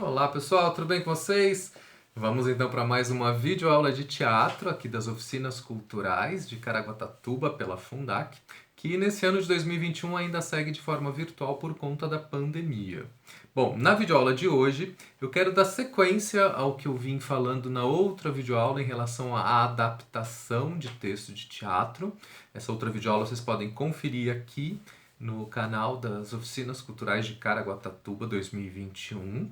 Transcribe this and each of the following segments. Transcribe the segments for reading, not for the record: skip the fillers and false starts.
Olá pessoal, tudo bem com vocês? Vamos então para mais uma videoaula de teatro aqui das Oficinas Culturais de Caraguatatuba pela Fundac, que nesse ano de 2021 ainda segue de forma virtual por conta da pandemia. Bom, na videoaula de hoje eu quero dar sequência ao que eu vim falando na outra videoaula em relação à adaptação de texto de teatro. Essa outra videoaula vocês podem conferir aqui no canal das Oficinas Culturais de Caraguatatuba 2021,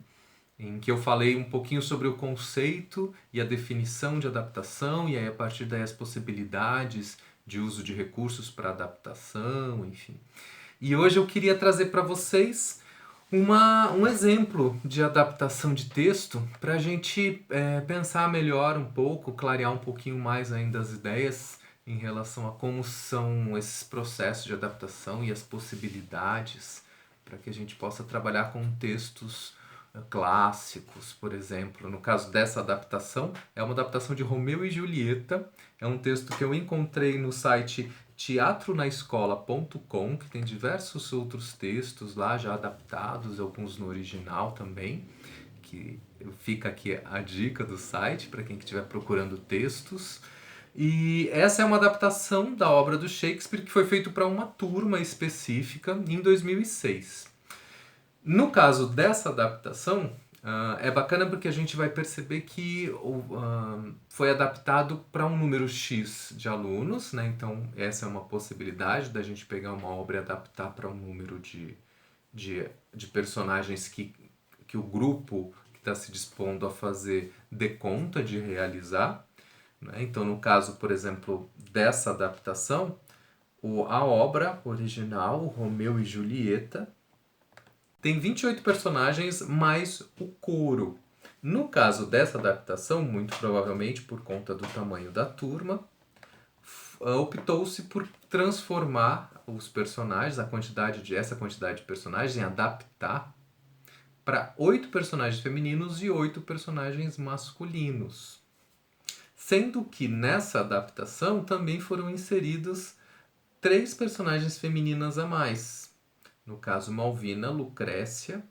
em que eu falei um pouquinho sobre o conceito e a definição de adaptação, e aí a partir daí as possibilidades de uso de recursos para adaptação, enfim. E hoje eu queria trazer para vocês um exemplo de adaptação de texto para a gente pensar melhor um pouco, clarear um pouquinho mais ainda as ideias em relação a como são esses processos de adaptação e as possibilidades para que a gente possa trabalhar com textos clássicos, por exemplo. No caso dessa adaptação, é uma adaptação de Romeu e Julieta. É um texto que eu encontrei no site teatronaescola.com, que tem diversos outros textos lá já adaptados, alguns no original também, que fica aqui a dica do site para quem estiver procurando textos. E essa é uma adaptação da obra do Shakespeare que foi feito para uma turma específica em 2006. No caso dessa adaptação, é bacana porque a gente vai perceber que foi adaptado para um número X de alunos, né? Então essa é uma possibilidade da gente pegar uma obra e adaptar para um número de personagens que o grupo que está se dispondo a fazer dê conta de realizar, né? Então no caso, por exemplo, dessa adaptação, a obra original, Romeu e Julieta, tem 28 personagens mais o coro. No caso dessa adaptação, muito provavelmente por conta do tamanho da turma, optou-se por transformar os personagens, essa quantidade de personagens, em adaptar para 8 personagens femininos e 8 personagens masculinos. Sendo que nessa adaptação também foram inseridos 3 personagens femininas a mais. No caso, Malvina, Lucrécia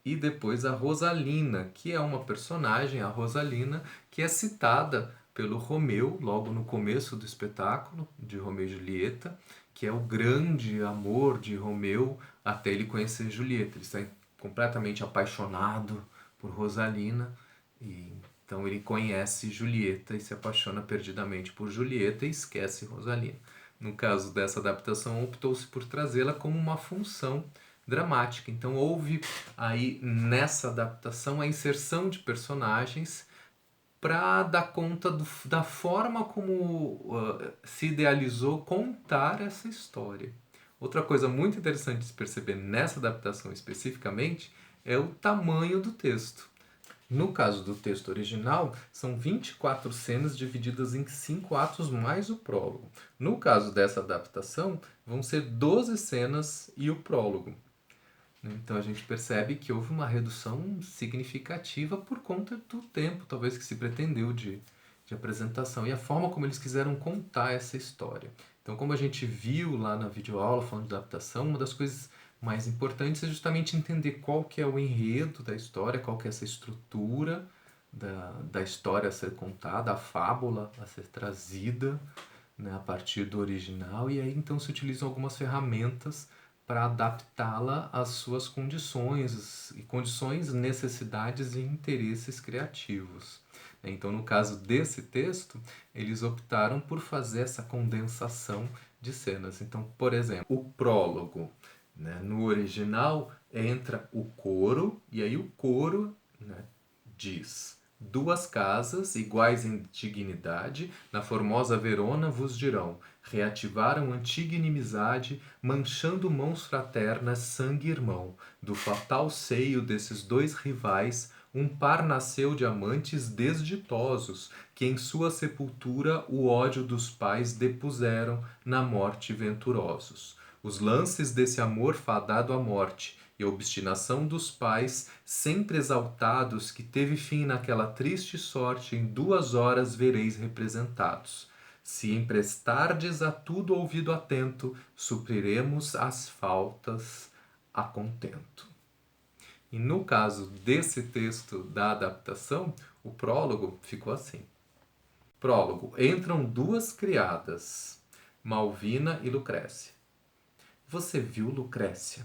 e depois a Rosalina, que é uma personagem, a Rosalina, que é citada pelo Romeu logo no começo do espetáculo de Romeu e Julieta, que é o grande amor de Romeu até ele conhecer Julieta. Ele está completamente apaixonado por Rosalina, e então ele conhece Julieta e se apaixona perdidamente por Julieta e esquece Rosalina. No caso dessa adaptação, optou-se por trazê-la como uma função dramática. Então houve aí nessa adaptação a inserção de personagens para dar conta da forma como se idealizou contar essa história. Outra coisa muito interessante de se perceber nessa adaptação especificamente é o tamanho do texto. No caso do texto original, são 24 cenas divididas em 5 atos mais o prólogo. No caso dessa adaptação, vão ser 12 cenas e o prólogo. Então a gente percebe que houve uma redução significativa por conta do tempo, talvez, que se pretendeu de apresentação e a forma como eles quiseram contar essa história. Então, como a gente viu lá na videoaula falando de adaptação, uma das coisas mais importantes é justamente entender qual que é o enredo da história, qual que é essa estrutura da história a ser contada, a fábula a ser trazida, né, a partir do original, e aí então se utilizam algumas ferramentas para adaptá-la às suas condições, necessidades e interesses criativos. Então, no caso desse texto, eles optaram por fazer essa condensação de cenas. Então, por exemplo, o prólogo, né, no original entra o coro, e aí o coro, né, diz: duas casas, iguais em dignidade, na formosa Verona vos dirão: reativaram antiga inimizade, manchando mãos fraternas, sangue irmão. Do fatal seio desses dois rivais, um par nasceu de amantes desditosos, que em sua sepultura o ódio dos pais depuseram, na morte venturosos. Os lances desse amor fadado à morte, e a obstinação dos pais, sempre exaltados, que teve fim naquela triste sorte, em 2 horas vereis representados. Se emprestardes a tudo ouvido atento, supriremos as faltas a contento. E no caso desse texto da adaptação, o prólogo ficou assim. Prólogo. Entram duas criadas, Malvina e Lucrécia. Você viu Lucrécia?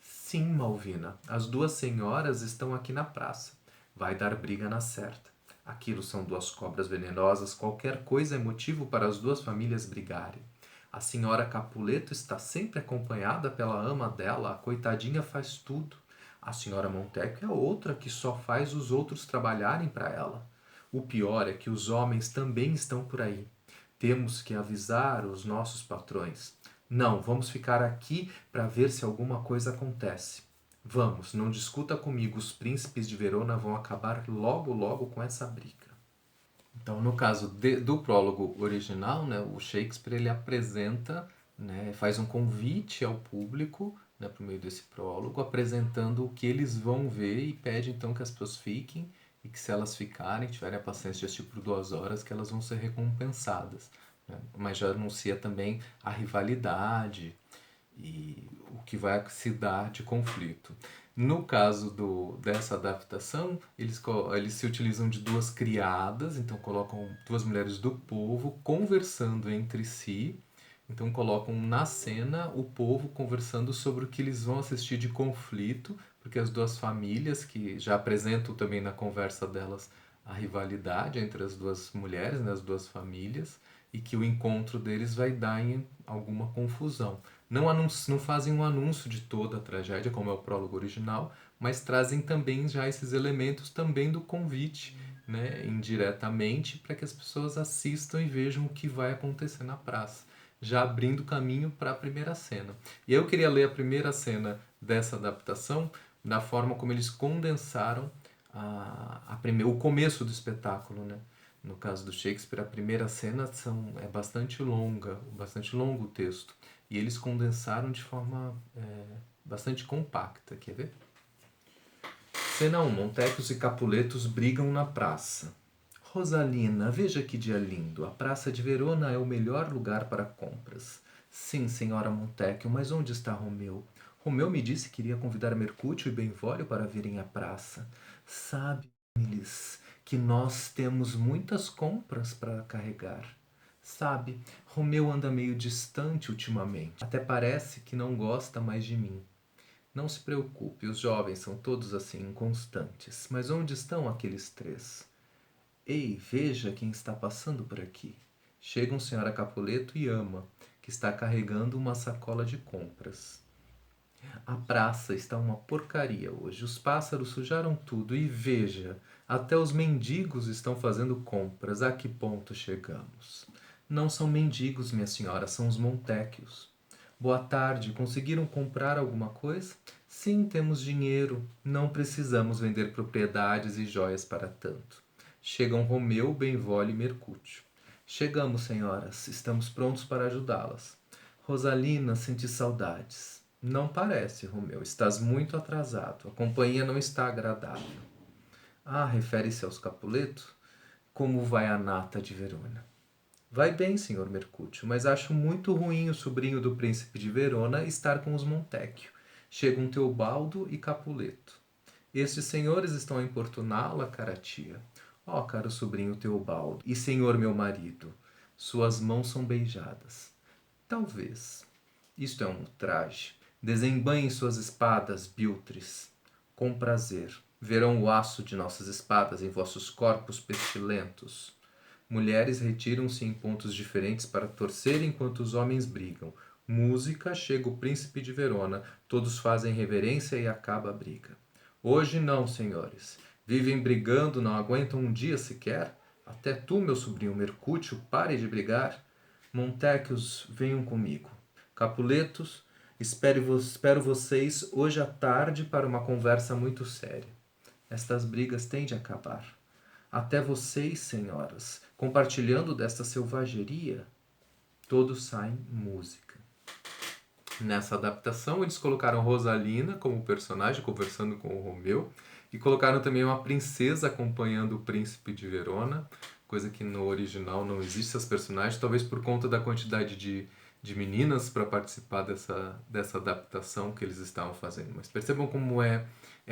Sim, Malvina. As duas senhoras estão aqui na praça. Vai dar briga na certa. Aquilo são duas cobras venenosas. Qualquer coisa é motivo para as duas famílias brigarem. A senhora Capuleto está sempre acompanhada pela ama dela. A coitadinha faz tudo. A senhora Monteco é outra que só faz os outros trabalharem para ela. O pior é que os homens também estão por aí. Temos que avisar os nossos patrões. Não, vamos ficar aqui para ver se alguma coisa acontece. Vamos, não discuta comigo, os príncipes de Verona vão acabar logo, logo com essa briga. Então, no caso do prólogo original, né, o Shakespeare ele apresenta, né, faz um convite ao público, né, por meio desse prólogo, apresentando o que eles vão ver e pede então que as pessoas fiquem e que se elas ficarem, tiverem a paciência de assistir por 2 horas, que elas vão ser recompensadas. Né? Mas já anuncia também a rivalidade e o que vai se dar de conflito. No caso dessa adaptação, eles se utilizam de duas criadas, então colocam duas mulheres do povo conversando entre si. Então colocam na cena o povo conversando sobre o que eles vão assistir de conflito, porque as duas famílias, que já apresentam também na conversa delas a rivalidade entre as duas mulheres, né, as duas famílias, e que o encontro deles vai dar em alguma confusão. Não fazem um anúncio de toda a tragédia, como é o prólogo original, mas trazem também já esses elementos também do convite, né, indiretamente, para que as pessoas assistam e vejam o que vai acontecer na praça, já abrindo caminho para a primeira cena. E eu queria ler a primeira cena dessa adaptação, da forma como eles condensaram o começo do espetáculo, né? No caso do Shakespeare, a primeira cena é bastante longo o texto. E eles condensaram de forma bastante compacta. Quer ver? Cena 1. Montecos e Capuletos brigam na praça. Rosalina, veja que dia lindo. A praça de Verona é o melhor lugar para compras. Sim, senhora Montecchio, mas onde está Romeu? Romeu me disse que iria convidar Mercúcio e Benvolio para virem à praça. Sabe-lhes que nós temos muitas compras para carregar. Sabe, Romeu anda meio distante ultimamente. Até parece que não gosta mais de mim. Não se preocupe, os jovens são todos assim inconstantes. Mas onde estão aqueles três? Ei, veja quem está passando por aqui. Chegam senhora Capuleto e Ama, que está carregando uma sacola de compras. A praça está uma porcaria hoje. Os pássaros sujaram tudo e veja, até os mendigos estão fazendo compras. A que ponto chegamos? Não são mendigos, minha senhora, são os Montecchios. Boa tarde, conseguiram comprar alguma coisa? Sim, temos dinheiro. Não precisamos vender propriedades e joias para tanto. Chegam Romeu, Benvolio e Mercúcio. Chegamos, senhoras. Estamos prontos para ajudá-las. Rosalina, senti saudades. Não parece, Romeu. Estás muito atrasado. A companhia não está agradável. Ah, refere-se aos Capuleto? Como vai a nata de Verona? Vai bem, senhor Mercúcio, mas acho muito ruim o sobrinho do príncipe de Verona estar com os Montecchio. Chegam Teobaldo e Capuleto. Estes senhores estão a importuná-la, cara tia. Ó, caro sobrinho Teobaldo, e senhor meu marido, suas mãos são beijadas. Talvez. Isto é um ultraje. Desembanhem suas espadas, biltres. Com prazer. Verão o aço de nossas espadas em vossos corpos pestilentos. Mulheres retiram-se em pontos diferentes para torcer enquanto os homens brigam. Música, chega o príncipe de Verona. Todos fazem reverência e acaba a briga. Hoje não, senhores. Vivem brigando, não aguentam um dia sequer. Até tu, meu sobrinho Mercúcio, pare de brigar. Montecchios, venham comigo. Capuletos, espero vocês hoje à tarde para uma conversa muito séria. Estas brigas têm de acabar. Até vocês, senhoras, compartilhando desta selvageria, todos saem música. Nessa adaptação, eles colocaram Rosalina como personagem, conversando com o Romeu, e colocaram também uma princesa acompanhando o príncipe de Verona, coisa que no original não existe essas personagens, talvez por conta da quantidade de de meninas para participar dessa adaptação que eles estavam fazendo. Mas percebam como é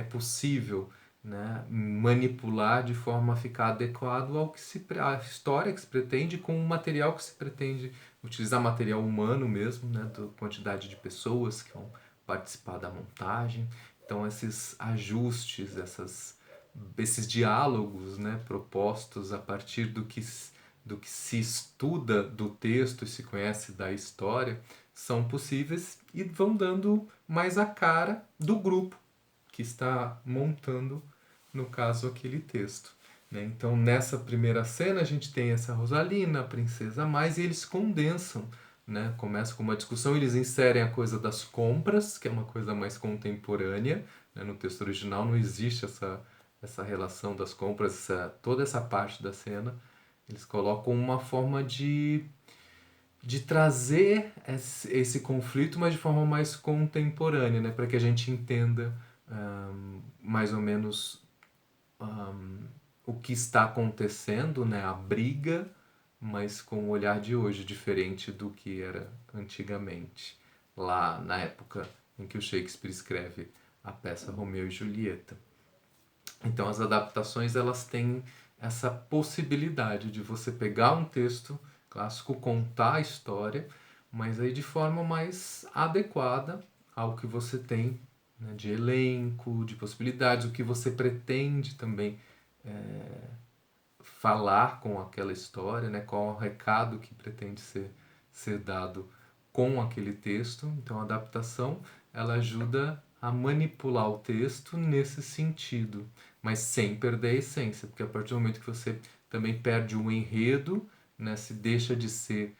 possível, né, manipular de forma a ficar adequado à história que se pretende, com o material que se pretende, utilizar material humano mesmo, né, da quantidade de pessoas que vão participar da montagem. Então esses ajustes, esses diálogos, né, propostos a partir do que se estuda do texto e se conhece da história, são possíveis e vão dando mais a cara do grupo que está montando, no caso, aquele texto. Né? Então, nessa primeira cena, a gente tem essa Rosalina, a princesa mais, e eles condensam. Né? Começa com uma discussão, eles inserem a coisa das compras, que é uma coisa mais contemporânea. Né? No texto original não existe essa relação das compras, toda essa parte da cena. Eles colocam uma forma de trazer esse conflito, mas de forma mais contemporânea, né? Para que a gente entenda mais ou menos o que está acontecendo, né? A briga, mas com o olhar de hoje, diferente do que era antigamente, lá na época em que o Shakespeare escreve a peça Romeu e Julieta. Então as adaptações elas têm essa possibilidade de você pegar um texto clássico, contar a história, mas aí de forma mais adequada ao que você tem, né, de elenco, de possibilidades, o que você pretende também falar com aquela história, né, qual é o recado que pretende ser dado com aquele texto. Então a adaptação ela ajuda a manipular o texto nesse sentido, mas sem perder a essência, porque a partir do momento que você também perde o enredo, né, se deixa de ser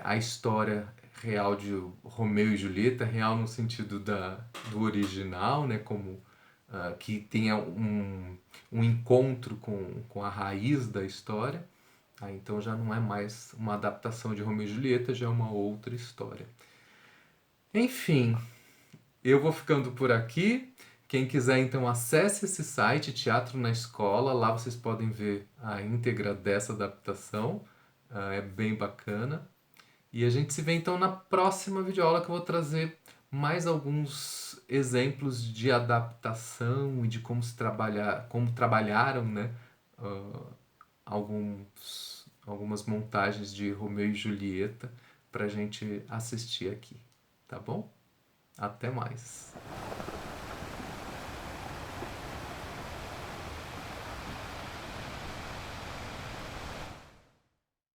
a história real de Romeu e Julieta, real no sentido do original, né, como que tenha um encontro com a raiz da história, então já não é mais uma adaptação de Romeu e Julieta, já é uma outra história. Enfim, eu vou ficando por aqui. Quem quiser, então, acesse esse site, Teatro na Escola. Lá vocês podem ver a íntegra dessa adaptação. É bem bacana. E a gente se vê, então, na próxima videoaula, que eu vou trazer mais alguns exemplos de adaptação e de como trabalharam, né, algumas montagens de Romeu e Julieta para a gente assistir aqui. Tá bom? Até mais!